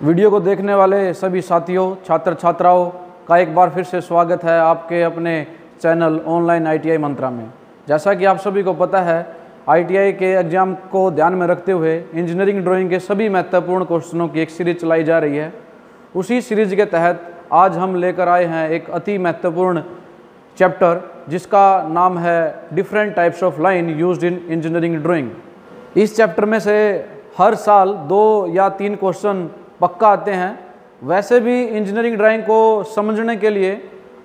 Video को देखने वाले सभी साथियों, छात्र छात्राओं का एक बार फिर से स्वागत है आपके अपने चैनल ऑनलाइन ITI मंत्रा में। जैसा कि आप सभी को पता है, ITI के एग्ज़ाम को ध्यान में रखते हुए इंजीनियरिंग ड्राइंग के सभी महत्वपूर्ण क्वेश्चनों की एक सीरीज चलाई जा रही है। उसी सीरीज के तहत आज हम लेकर आए हैं एक अति महत्वपूर्ण चैप्टर जिसका नाम है different types of line used in engineering drawing. इस चैप्टर में से हर साल 2 या 3 क्वेश्चन पक्का आते हैं। वैसे भी इंजीनियरिंग ड्राइंग को समझने के लिए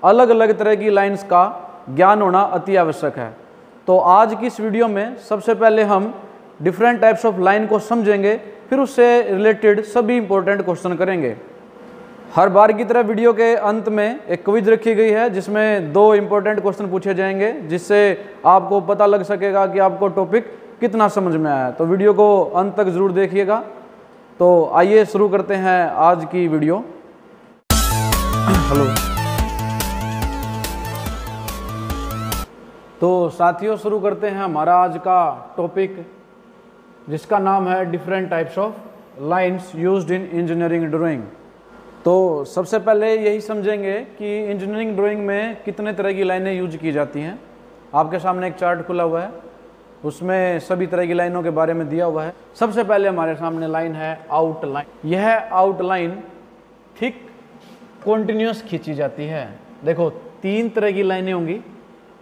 अलग अलग तरह की लाइंस का ज्ञान होना अति आवश्यक है। तो आज की इस वीडियो में सबसे पहले हम डिफरेंट टाइप्स ऑफ लाइन को समझेंगे, फिर उससे रिलेटेड सभी इंपॉर्टेंट क्वेश्चन करेंगे। हर बार की तरह वीडियो के अंत में एक क्विज रखी गई है जिसमें 2 इंपॉर्टेंट क्वेश्चन पूछे जाएंगे, जिससे आपको पता लग सकेगा कि आपको टॉपिक कितना समझ में आया। तो वीडियो को अंत तक ज़रूर देखिएगा। तो आइए शुरू करते हैं आज की वीडियो। हेलो। तो साथियों, शुरू करते हैं हमारा आज का टॉपिक जिसका नाम है different types of lines used in engineering drawing. तो सबसे पहले यही समझेंगे कि इंजीनियरिंग ड्राइंग में कितने तरह की लाइनें यूज की जाती हैं। आपके सामने एक चार्ट खुला हुआ है, उसमें सभी तरह की लाइनों के बारे में दिया हुआ है। सबसे पहले हमारे सामने लाइन है आउटलाइन। यह आउटलाइन थिक कॉन्टिन्यूस खींची जाती है। देखो 3 तरह की लाइनें होंगी,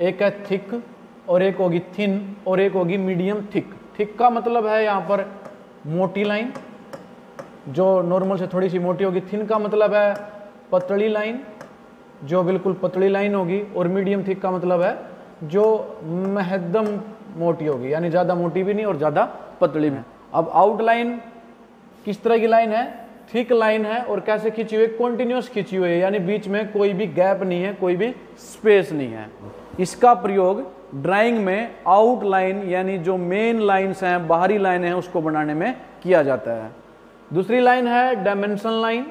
एक है थिक और एक होगी थिन और एक होगी मीडियम थिक। थिक का मतलब है यहाँ पर मोटी लाइन जो नॉर्मल से थोड़ी सी मोटी होगी। थिन का मतलब है पतली लाइन जो बिल्कुल पतली लाइन होगी। और मीडियम थिक का मतलब है जो मध्यम मोटी होगी, यानी ज़्यादा मोटी भी नहीं और ज़्यादा पतली भी। अब आउटलाइन किस तरह की लाइन है? थिक लाइन है। और कैसे खींची हुई है? कॉन्टिन्यूस खींची हुई है, यानी बीच में कोई भी गैप नहीं है, कोई भी स्पेस नहीं है। इसका प्रयोग ड्राइंग में आउटलाइन यानी जो मेन लाइन्स हैं, बाहरी लाइनें हैं, उसको बनाने में किया जाता है। दूसरी लाइन है डायमेंशन लाइन।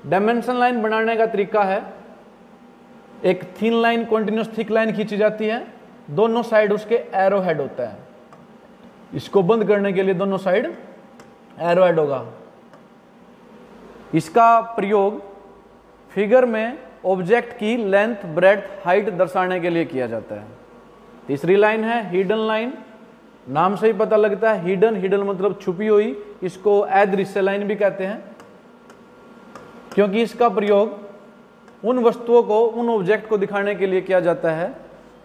डायमेंशन लाइन बनाने का तरीका है, एक thin line continuous thick line खींची जाती है, दोनों साइड उसके एरो हेड होता है। इसको बंद करने के लिए दोनों साइड एरो हेड होगा। इसका प्रयोग फिगर में ऑब्जेक्ट की लेंथ, ब्रेड्थ, हाइट दर्शाने के लिए किया जाता है। तीसरी लाइन है हिडन लाइन। नाम से ही पता लगता है हिडन, हिडन मतलब छुपी हुई। इसको अदृश्य लाइन भी कहते हैं, क्योंकि इसका प्रयोग उन वस्तुओं को, उन ऑब्जेक्ट को दिखाने के लिए किया जाता है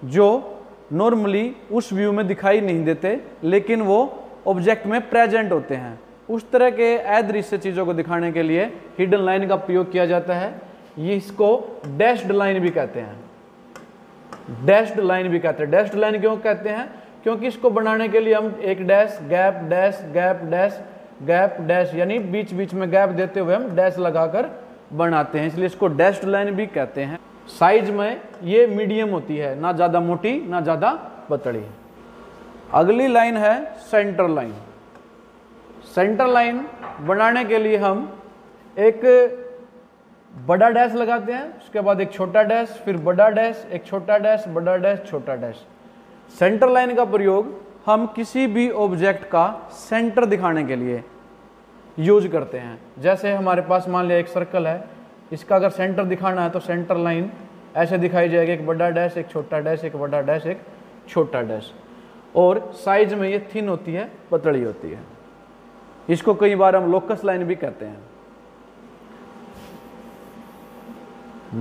जो नॉर्मली उस व्यू में दिखाई नहीं देते, लेकिन वो ऑब्जेक्ट में प्रेजेंट होते हैं। उस तरह के अदृश्य चीज़ों को दिखाने के लिए हिडन लाइन का प्रयोग किया जाता है। ये इसको डैश्ड लाइन भी कहते हैं। डैश्ड लाइन भी कहते हैं। डैश्ड लाइन क्यों कहते हैं? क्योंकि इसको बनाने के लिए हम एक dash, gap, dash, gap, dash, gap, dash, यानी बीच बीच में गैप देते हुए हम डैश लगाकर बनाते हैं, इसलिए इसको डैश्ड लाइन भी कहते हैं। साइज में ये मीडियम होती है, ना ज़्यादा मोटी ना ज़्यादा पतली। अगली लाइन है सेंटर लाइन। सेंटर लाइन बनाने के लिए हम एक बड़ा डैश लगाते हैं, उसके बाद एक छोटा डैश, फिर बड़ा डैश, एक छोटा डैश, बड़ा डैश, छोटा डैश। सेंटर लाइन का प्रयोग हम किसी भी ऑब्जेक्ट का सेंटर दिखाने के लिए यूज करते हैं। जैसे हमारे पास मान लिया एक सर्कल है, इसका अगर सेंटर दिखाना है तो सेंटर लाइन ऐसे दिखाई जाएगी, एक बड़ा डैश, एक छोटा डैश, एक बड़ा डैश, एक छोटा डैश। और साइज में ये थिन होती है, पतली होती है। इसको कई बार हम लोकस लाइन भी कहते हैं।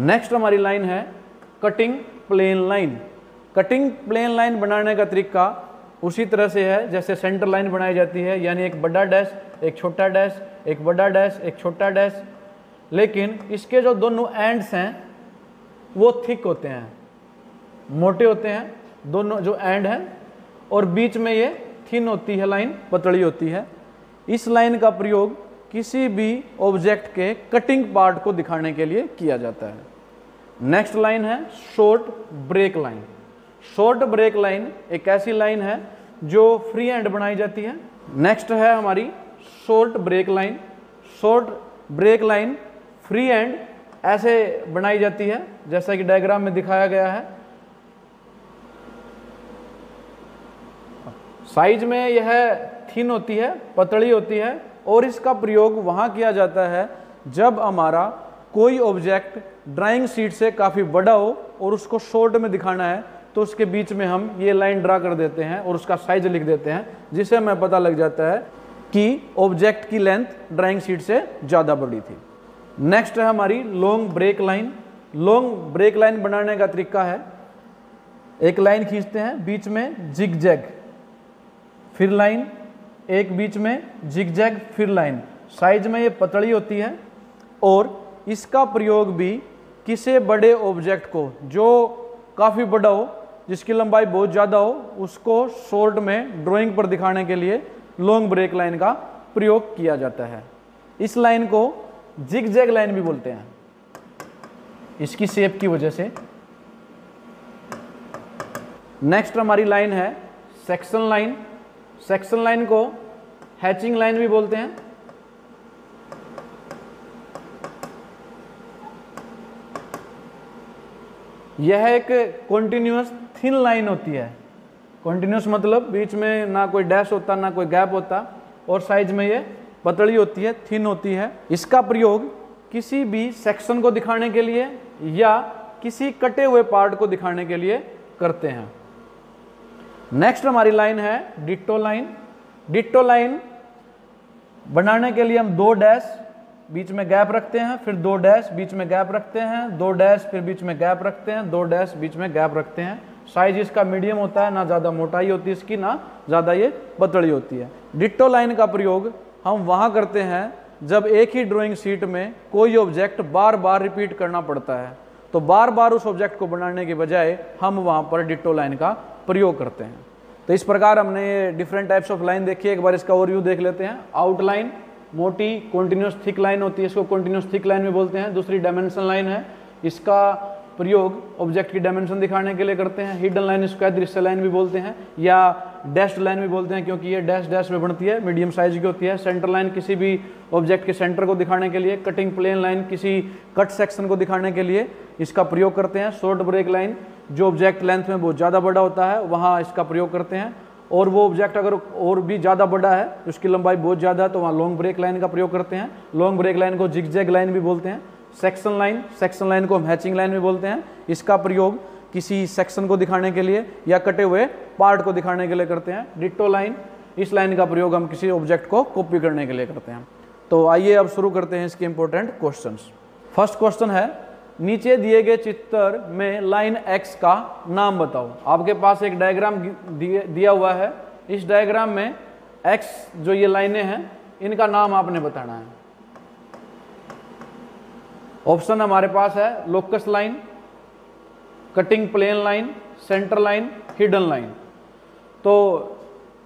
नेक्स्ट हमारी लाइन है cutting plane line. Cutting plane line बनाने का तरीका उसी तरह से है जैसे सेंटर लाइन बनाई जाती है, यानी एक बड़ा डैश, एक छोटा डैश, एक बड़ा डैश, एक छोटा डैश। लेकिन इसके जो दोनों एंड्स हैं वो थिक होते हैं, मोटे होते हैं दोनों जो एंड हैं, और बीच में ये थिन होती है लाइन, पतली होती है। इस लाइन का प्रयोग किसी भी ऑब्जेक्ट के कटिंग पार्ट को दिखाने के लिए किया जाता है। नेक्स्ट लाइन है short break line. Short break line एक ऐसी लाइन है जो फ्री हैंड बनाई जाती है। नेक्स्ट है हमारी short break line. Short break line free hand ऐसे बनाई जाती है जैसा कि डायग्राम में दिखाया गया है। साइज में यह थिन होती है, पतली होती है और इसका प्रयोग वहाँ किया जाता है जब हमारा कोई ऑब्जेक्ट ड्राइंग शीट से काफ़ी बड़ा हो और उसको शॉर्ट में दिखाना है, तो उसके बीच में हम ये लाइन ड्रा कर देते हैं और उसका साइज लिख देते हैं, जिससे हमें पता लग जाता है कि ऑब्जेक्ट की लेंथ ड्राइंग शीट से ज़्यादा बड़ी थी। नेक्स्ट है हमारी long break line. Long break line बनाने का तरीका है, एक लाइन खींचते हैं, बीच में जिग जैग, फिर लाइन, एक बीच में जिग जैग, फिर लाइन। साइज में ये पतली होती है और इसका प्रयोग भी किसी बड़े ऑब्जेक्ट को जो काफ़ी बड़ा हो, जिसकी लंबाई बहुत ज़्यादा हो, उसको शॉर्ट में ड्राइंग पर दिखाने के लिए लॉन्ग ब्रेक लाइन का प्रयोग किया जाता है। इस लाइन को जिग जैग लाइन भी बोलते हैं, इसकी शेप की वजह से। नेक्स्ट हमारी लाइन है सेक्शन लाइन। सेक्शन लाइन को हैचिंग लाइन भी बोलते हैं। यह एक कॉन्टिन्यूअस थिन लाइन होती है। कॉन्टिन्यूअस मतलब बीच में ना कोई डैश होता, ना कोई गैप होता, और साइज में ये पतली होती है, थिन होती है। इसका प्रयोग किसी भी सेक्शन को दिखाने के लिए या किसी कटे हुए पार्ट को दिखाने के लिए करते हैं। नेक्स्ट हमारी लाइन है डिट्टो लाइन। डिट्टो लाइन बनाने के लिए हम 2 डैश बीच में गैप रखते हैं, फिर 2 डैश बीच में गैप रखते हैं, 2 डैश फिर बीच में गैप रखते हैं, 2 डैश बीच में गैप रखते हैं। साइज इसका मीडियम होता है, ना ज़्यादा मोटाई होती है इसकी, ना ज़्यादा ये पतली होती है। डिट्टो लाइन का प्रयोग हम वहाँ करते हैं जब एक ही ड्राइंग शीट में कोई ऑब्जेक्ट बार बार रिपीट करना पड़ता है, तो बार बार उस ऑब्जेक्ट को बनाने के बजाय हम वहाँ पर डिट्टो लाइन का प्रयोग करते हैं। तो इस प्रकार हमने ये डिफरेंट टाइप्स ऑफ लाइन देखी है। एक बार इसका ओवरव्यू देख लेते हैं। आउटलाइन मोटी कॉन्टिन्यूस थिक लाइन होती है, इसको कॉन्टिन्यूस थिक लाइन भी बोलते हैं। दूसरी डायमेंशन लाइन है, इसका प्रयोग ऑब्जेक्ट की डायमेंशन दिखाने के लिए करते हैं। हिडन लाइन इसको अदृश्य लाइन भी बोलते हैं या डैश्ड लाइन भी बोलते हैं, क्योंकि ये डैश डैश में बनती है, मीडियम साइज की होती है। सेंटर लाइन किसी भी ऑब्जेक्ट के सेंटर को दिखाने के लिए। कटिंग प्लेन लाइन किसी कट सेक्शन को दिखाने के लिए इसका प्रयोग करते हैं। शॉर्ट ब्रेक लाइन जो ऑब्जेक्ट लेंथ में बहुत ज़्यादा बड़ा होता है वहाँ इसका प्रयोग करते हैं, और वो ऑब्जेक्ट अगर और भी ज़्यादा बड़ा है, उसकी लंबाई बहुत ज़्यादा है, तो वहाँ लॉन्ग ब्रेक लाइन का प्रयोग करते हैं। लॉन्ग ब्रेक लाइन को जिगजैग लाइन भी बोलते हैं। सेक्शन लाइन को हम हैचिंग लाइन भी बोलते हैं। इसका प्रयोग किसी सेक्शन को दिखाने के लिए या कटे हुए पार्ट को दिखाने के लिए करते हैं। डिट्टो लाइन, इस लाइन का प्रयोग हम किसी ऑब्जेक्ट को कॉपी करने के लिए करते हैं। तो आइए अब शुरू करते हैं इसके इंपॉर्टेंट क्वेश्चंस। फर्स्ट क्वेश्चन है, नीचे दिए गए चित्र में लाइन एक्स का नाम बताओ। आपके पास एक डायग्राम दिया हुआ है। इस डायग्राम में एक्स जो ये लाइनें हैं, इनका नाम आपने बताना है। ऑप्शन हमारे पास है locus line, cutting plane line, centre line, hidden line. तो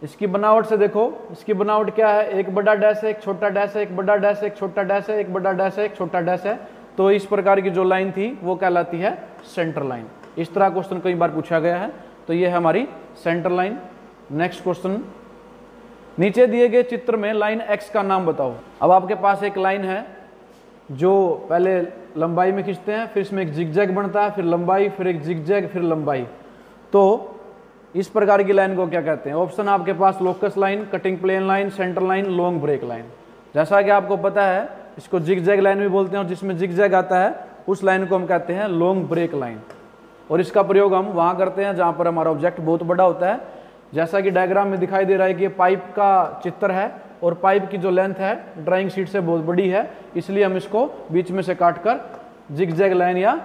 इसकी बनावट से देखो, इसकी बनावट क्या है, एक बड़ा डैश है, एक छोटा डैश है, एक बड़ा डैश है, एक छोटा डैश है, एक बड़ा डैश है, एक छोटा डैश है। तो इस प्रकार की जो लाइन थी वो कहलाती है सेंटर लाइन। इस तरह क्वेश्चन कई बार पूछा गया है। तो ये है हमारी सेंटर लाइन। नेक्स्ट क्वेश्चन, नीचे दिए गए चित्र में लाइन एक्स का नाम बताओ। अब आपके पास एक लाइन है जो पहले लंबाई में खींचते हैं, फिर इसमें एक जिगजैग बनता है, फिर लंबाई, फिर एक जिगजैग, फिर लंबाई। तो इस प्रकार की लाइन को क्या कहते हैं? ऑप्शन आपके पास locus line, cutting plane line, centre line, long break line. जैसा कि आपको पता है, इसको जिगजैग लाइन भी बोलते हैं, और जिसमें जिगजैग आता है उस लाइन को हम कहते हैं लॉन्ग ब्रेक लाइन। और इसका प्रयोग हम वहाँ करते हैं जहाँ पर हमारा ऑब्जेक्ट बहुत बड़ा होता है। जैसा कि डायग्राम में दिखाई दे रहा है कि ये पाइप का चित्र है, और पाइप की जो लेंथ है ड्राइंग शीट से बहुत बड़ी है, इसलिए हम इसको बीच में से काटकर जिगजैग लाइन या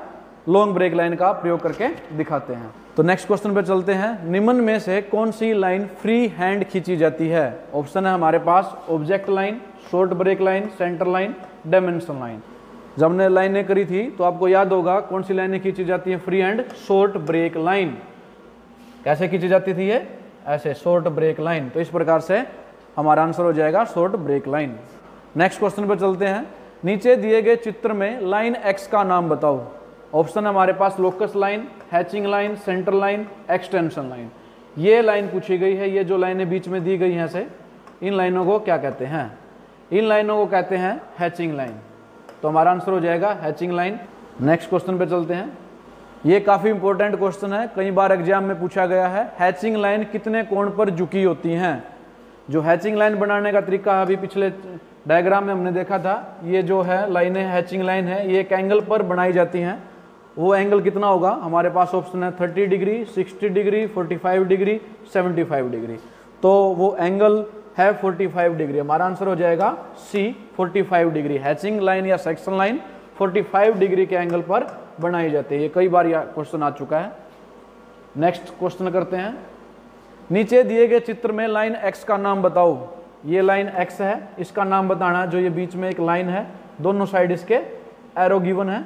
लॉन्ग ब्रेक लाइन का प्रयोग करके दिखाते हैं। तो नेक्स्ट क्वेश्चन पे चलते हैं। निम्न में से कौन सी लाइन फ्री हैंड खींची जाती है? ऑप्शन है हमारे पास object line, short break line, centre line, dimension line. जब हमने लाइनें करी थी तो आपको याद होगा कौन सी लाइनें खींची जाती है free hand? Short break line. कैसे खींची जाती थी ये? ऐसे, शॉर्ट ब्रेक लाइन। तो इस प्रकार से हमारा आंसर हो जाएगा short break line. Next question पर चलते हैं। नीचे दिए गए चित्र में लाइन एक्स का नाम बताओ। ऑप्शन हमारे पास locus line, hatching line, centre line, extension line. ये लाइन पूछी गई है। ये जो लाइनें बीच में दी गई हैं से, इन लाइनों को क्या कहते हैं? इन लाइनों को कहते हैं हैचिंग लाइन। तो हमारा आंसर हो जाएगा हैचिंग लाइन। नेक्स्ट क्वेश्चन पे चलते हैं। ये काफ़ी इंपॉर्टेंट क्वेश्चन है, कई बार एग्जाम में पूछा गया है। हैचिंग लाइन कितने कोण पर झुकी होती हैं? जो हैचिंग लाइन बनाने का तरीका है, अभी पिछले डायग्राम में हमने देखा था, ये जो है लाइनें हैचिंग लाइन है, ये एक एंगल पर बनाई जाती हैं। वो एंगल कितना होगा, हमारे पास ऑप्शन है 30 डिग्री, 60 डिग्री, 45 डिग्री, 75 डिग्री। तो वो एंगल है 45 डिग्री। हमारा आंसर हो जाएगा सी, 45 डिग्री। हैचिंग लाइन या सेक्शन लाइन 45 डिग्री के एंगल पर बनाई जाती है। ये कई बार यह क्वेश्चन आ चुका है। नेक्स्ट क्वेश्चन करते हैं। नीचे दिए गए चित्र में लाइन एक्स का नाम बताओ। ये लाइन एक्स है, इसका नाम बताना है। जो ये बीच में एक लाइन है, दोनों साइड इसके एरो गिवन है,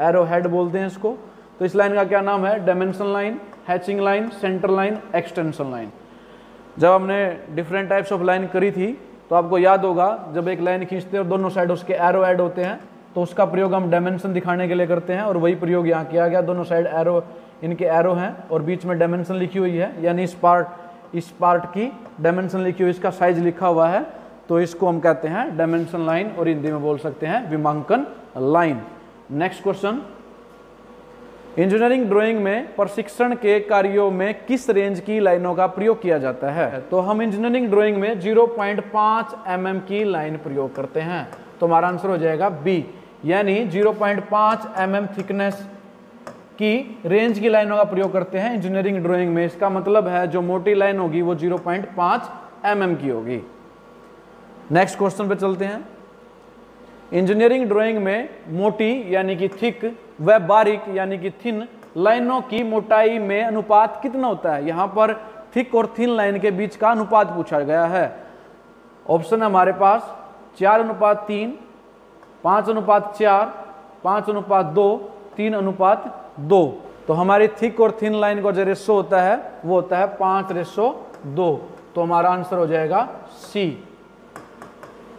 एरो हेड बोलते हैं इसको। तो इस लाइन का क्या नाम है, dimension line, hatching line, centre line, extension line. जब हमने डिफरेंट टाइप्स ऑफ लाइन करी थी तो आपको याद होगा, जब एक लाइन खींचते हैं और दोनों साइड उसके एरो ऐड होते हैं तो उसका प्रयोग हम डायमेंशन दिखाने के लिए करते हैं, और वही प्रयोग यहाँ किया गया। दोनों साइड एरो, इनके एरो हैं और बीच में डायमेंशन लिखी हुई है, यानी इस पार्ट की डायमेंशन लिखी हुई, इसका साइज लिखा हुआ है, तो इसको हम कहते हैं डायमेंशन लाइन, और हिंदी में बोल सकते हैं विमांकन line. Next question, engineering drawing में प्रशिक्षण के कार्यों में किस रेंज की लाइनों का प्रयोग किया जाता है? तो हम इंजीनियरिंग ड्राइंग में 0.5 mm की लाइन प्रयोग करते हैं। तो हमारा आंसर हो जाएगा बी, यानी 0.5 mm थिकनेस की रेंज की लाइनों का प्रयोग करते हैं इंजीनियरिंग ड्राइंग में। इसका मतलब है जो मोटी लाइन होगी वो 0.5 mm की होगी। नेक्स्ट क्वेश्चन पे चलते हैं। इंजीनियरिंग ड्राइंग में मोटी यानी कि थिक व बारीक यानी कि थिन लाइनों की मोटाई में अनुपात कितना होता है? यहां पर थिक और थिन लाइन के बीच का अनुपात पूछा गया है। ऑप्शन है हमारे पास 4:3, 5:4, 5:2, 3:2। तो हमारी थिक और थिन लाइन का जो रेशो होता है वो होता है 5:2। तो हमारा आंसर हो जाएगा सी।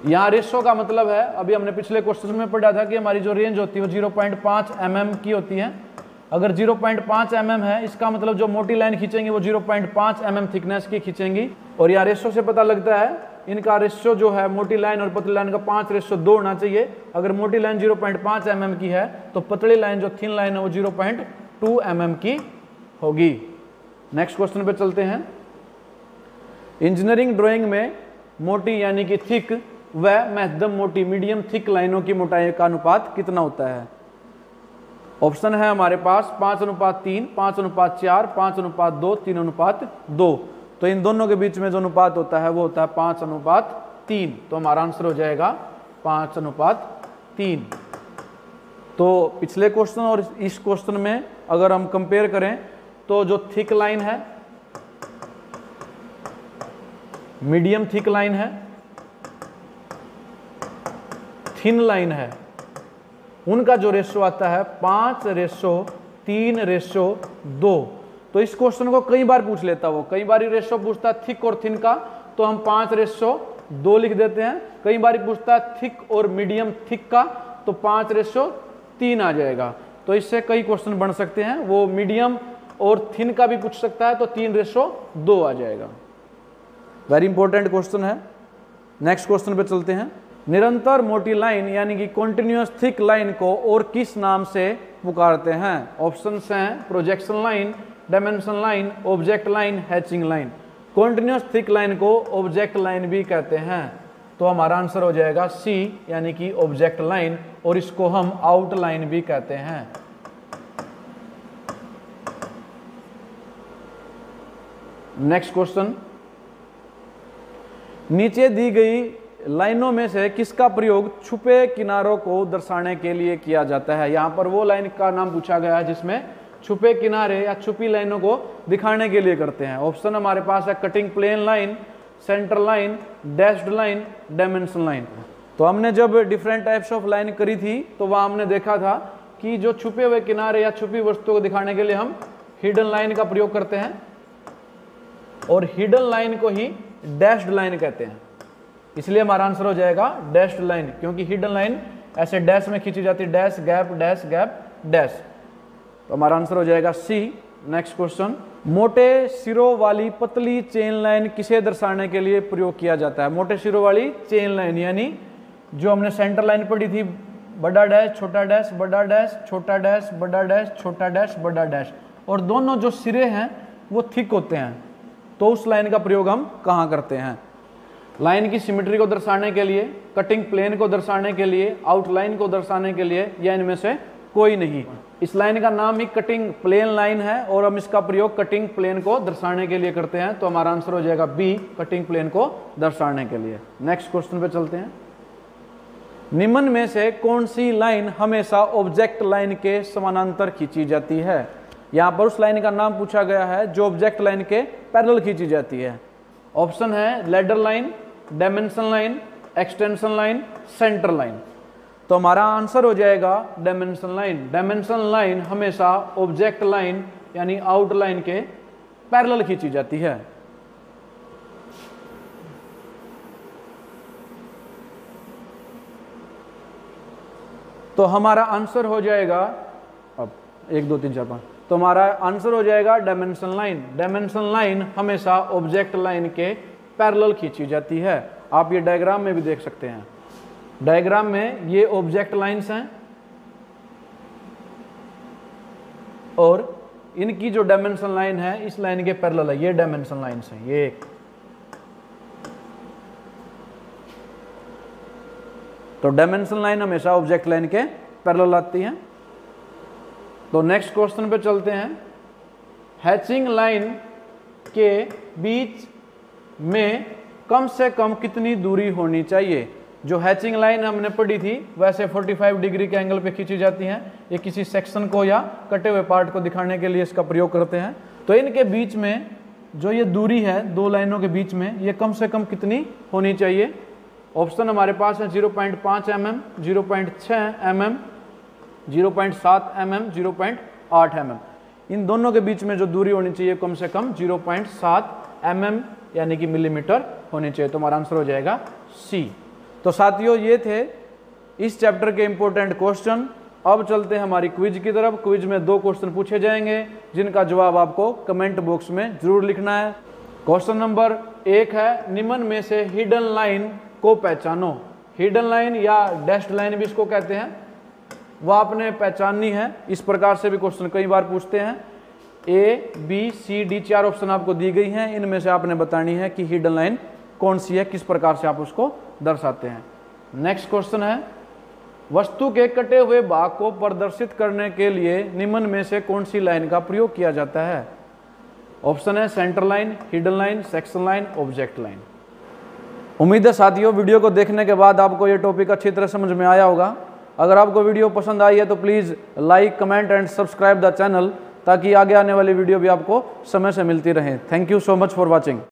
यहाँ रेशो का मतलब है, अभी हमने पिछले क्वेश्चन में पढ़ा था कि हमारी जो रेंज होती है वो 0.5 mm की होती है। अगर 0.5 mm है, इसका मतलब जो मोटी लाइन खींचेंगे वो 0.5 mm थिकनेस की खींचेंगी। और यहाँ रेशो से पता लगता है इनका रेशो जो है मोटी लाइन और पतली लाइन का 5:2 होना चाहिए। अगर मोटी लाइन 0.5 mm की है तो पतली लाइन जो थिन लाइन है वो 0.2 mm की होगी। नेक्स्ट क्वेश्चन पे चलते हैं। इंजीनियरिंग ड्राइंग में मोटी यानी कि थिक व मध्यम मोटी मीडियम थिक लाइनों की मोटाई का अनुपात कितना होता है? ऑप्शन है हमारे पास 5:3, 5:4, 5:2, 3:2। तो इन दोनों के बीच में जो अनुपात होता है वो होता है 5:3। तो हमारा आंसर हो जाएगा 5:3। तो पिछले क्वेश्चन और इस क्वेश्चन में अगर हम कंपेयर करें तो जो थिक लाइन है, मीडियम थिक लाइन है, थिन लाइन है, उनका जो रेशो आता है 5:3:2। तो इस क्वेश्चन को कई बार पूछ लेता, वो कई बार रेशो पूछता है थिक और थिन का, तो हम 5:2 लिख देते हैं। कई बार पूछता है थिक और मीडियम थिक का, तो 5:3 आ जाएगा। तो इससे कई क्वेश्चन बन सकते हैं। वो मीडियम और थिन का भी पूछ सकता है, तो 3:2 आ जाएगा। वेरी इंपॉर्टेंट क्वेश्चन है। नेक्स्ट क्वेश्चन पे चलते हैं। निरंतर मोटी लाइन यानी कि कॉन्टिन्यूअस थिक लाइन को और किस नाम से पुकारते हैं? ऑप्शंस हैं projection line, dimension line, object line, hatching line. Continuous thick line को ऑब्जेक्ट लाइन भी कहते हैं। तो हमारा आंसर हो जाएगा सी, यानी कि ऑब्जेक्ट लाइन, और इसको हम आउटलाइन भी कहते हैं। नेक्स्ट क्वेश्चन, नीचे दी गई लाइनों में से किसका प्रयोग छुपे किनारों को दर्शाने के लिए किया जाता है? यहां पर वो लाइन का नाम पूछा गया है जिसमें छुपे किनारे या छुपी लाइनों को दिखाने के लिए करते हैं। ऑप्शन हमारे पास है cutting plane line, centre line, dashed line, dimension line. तो हमने जब डिफरेंट टाइप्स ऑफ लाइन करी थी तो वहां हमने देखा था कि जो छुपे हुए किनारे या छुपी वस्तुओं को दिखाने के लिए हम हिडन लाइन का प्रयोग करते हैं, और हिडन लाइन को ही डैश्ड लाइन कहते हैं। इसलिए हमारा आंसर हो जाएगा डैश्ड लाइन, क्योंकि हिडन लाइन ऐसे डैश में खींची जाती है, dash gap dash gap dash. तो हमारा आंसर हो जाएगा सी। नेक्स्ट क्वेश्चन, मोटे सिरों वाली पतली चेन लाइन किसे दर्शाने के लिए प्रयोग किया जाता है? मोटे सिरों वाली चेन लाइन यानी जो हमने सेंटर लाइन पढ़ी थी, बड़ा डैश छोटा डैश बड़ा डैश छोटा डैश बड़ा डैश छोटा डैश बड़ा डैश, और दोनों जो सिरे हैं वो थिक होते हैं। तो उस लाइन का प्रयोग हम कहाँ करते हैं? लाइन की सिमेट्री को दर्शाने के लिए, कटिंग प्लेन को दर्शाने के लिए, आउटलाइन को दर्शाने के लिए, या इनमें से कोई नहीं। इस लाइन का नाम ही कटिंग प्लेन लाइन है और हम इसका प्रयोग कटिंग प्लेन को दर्शाने के लिए करते हैं। तो हमारा आंसर हो जाएगा बी, कटिंग प्लेन को दर्शाने के लिए। नेक्स्ट क्वेश्चन पे चलते हैं। निम्न में से कौन सी लाइन हमेशा ऑब्जेक्ट लाइन के समानांतर खींची जाती है? यहां पर उस लाइन का नाम पूछा गया है जो ऑब्जेक्ट लाइन के पैरेलल खींची जाती है। ऑप्शन है ladder line, dimension line, extension line, centre line. तो हमारा आंसर हो जाएगा डायमेंशन लाइन। डायमेंशन लाइन हमेशा ऑब्जेक्ट लाइन यानी आउटलाइन के पैरेलल खींची जाती है। तो हमारा आंसर हो जाएगा, अब 1 2 3 4 5, तो हमारा आंसर हो जाएगा डायमेंशन लाइन। डायमेंशन लाइन हमेशा ऑब्जेक्ट लाइन के पैरेलल खींची जाती है। आप ये डायग्राम में भी देख सकते हैं। डायग्राम में ये ऑब्जेक्ट लाइंस हैं और इनकी जो डायमेंशन लाइन है इस लाइन के पैरेलल है। ये डायमेंशन लाइंस हैं, ये एक। तो डायमेंशन लाइन हमेशा ऑब्जेक्ट लाइन के पैरेलल आती है। तो नेक्स्ट क्वेश्चन पे चलते हैं। हैचिंग लाइन के बीच में कम से कम कितनी दूरी होनी चाहिए? जो हैचिंग लाइन हमने पढ़ी थी वैसे 45 डिग्री के एंगल पे खींची जाती हैं। ये किसी सेक्शन को या कटे हुए पार्ट को दिखाने के लिए इसका प्रयोग करते हैं। तो इनके बीच में जो ये दूरी है दो लाइनों के बीच में, ये कम से कम कितनी होनी चाहिए? ऑप्शन हमारे पास है 0.5 mm, 0.6 mm, 0.7 mm, 0.8 mm। इन दोनों के बीच में जो दूरी होनी चाहिए कम से कम 0.7 mm यानी कि मिलीमीटर होनी चाहिए। तो हमारा आंसर हो जाएगा सी। तो साथियों ये थे इस चैप्टर के इंपॉर्टेंट क्वेश्चन। अब चलते हैं हमारी क्विज की तरफ। क्विज में 2 क्वेश्चन पूछे जाएंगे जिनका जवाब आपको कमेंट बॉक्स में जरूर लिखना है। क्वेश्चन नंबर 1 है, निम्न में से हिडन लाइन को पहचानो। हिडन लाइन या डैश्ड लाइन भी इसको कहते हैं, वह आपने पहचाननी है। इस प्रकार से भी क्वेश्चन कई बार पूछते हैं। ए, बी, सी, डी 4 ऑप्शन आपको दी गई हैं। इनमें से आपने बतानी है कि हिडन लाइन कौन सी है, किस प्रकार से आप उसको दर्शाते हैं। नेक्स्ट क्वेश्चन है, वस्तु के कटे हुए भाग को प्रदर्शित करने के लिए निम्न में से कौन सी लाइन का प्रयोग किया जाता है? ऑप्शन है centre line, hidden line, section line, object line. उम्मीद है साथियों वीडियो को देखने के बाद आपको ये टॉपिक अच्छी तरह समझ में आया होगा। अगर आपको वीडियो पसंद आई है तो please like, comment and subscribe the channel, ताकि आगे आने वाली वीडियो भी आपको समय से मिलती रहे। Thank you so much for watching.